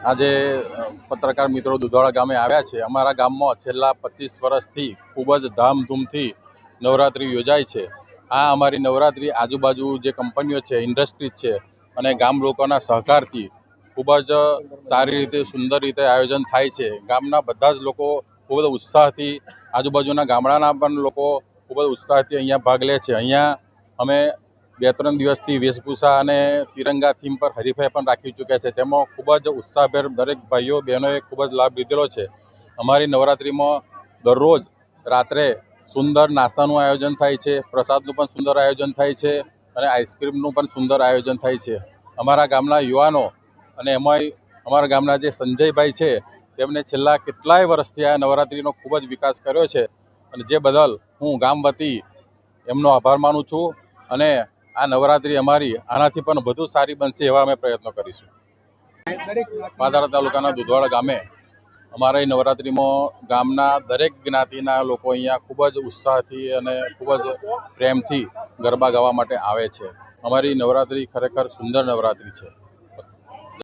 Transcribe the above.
આજે પત્રકાર મિત્રો દુધાળા ગામે આવ્યા છે। અમારા ગામમાં છેલ્લા 25 વર્ષથી ખૂબ જ ધામધૂમથી નવરાત્રિ યોજાય છે। આ અમારી નવરાત્રિ આજુબાજુ જે કંપનીઓ છે, ઇન્ડસ્ટ્રીઝ છે અને ગામ લોકોના સહકારથી ખૂબ જ સારી રીતે, સુંદર રીતે આયોજન થાય છે। ગામના બધા જ લોકો ખૂબ જ ઉત્સાહથી, આજુબાજુના ગામડાના પણ લોકો ખૂબ જ ઉત્સાહથી અહીંયા ભાગ લે છે। અહીંયા અમે 2-3 દિવસથી વેશભૂષા અને તિરંગા થીમ પર હરીફાઈ પણ રાખી ચૂક્યા છે। તેમાં ખૂબ જ ઉત્સાહભેર દરેક ભાઈઓ બહેનોએ ખૂબ જ લાભ લીધેલો છે। અમારી નવરાત્રિમાં દરરોજ રાત્રે સુંદર નાસ્તાનું આયોજન થાય છે, પ્રસાદનું પણ સુંદર આયોજન થાય છે અને આઈસ્ક્રીમનું પણ સુંદર આયોજન થાય છે। અમારા ગામના યુવાનો અને એમાંય અમારા ગામના જે સંજયભાઈ છે, તેમને છેલ્લા કેટલાય વર્ષથી આ નવરાત્રિનો ખૂબ જ વિકાસ કર્યો છે અને જે બદલ હું ગામ વતી એમનો આભાર માનું છું અને આ નવરાત્રિ અમારી આનાથી પણ વધુ સારી બનશે એવા અમે પ્રયત્નો કરીશું। પાદરા તાલુકાના દુધાળા ગામે અમારી નવરાત્રિમાં ગામના દરેક જ્ઞાતિના લોકો અહીંયા ખૂબ જ ઉત્સાહથી અને ખૂબ જ પ્રેમથી ગરબા ગાવા માટે આવે છે। અમારી નવરાત્રિ ખરેખર સુંદર નવરાત્રિ છે।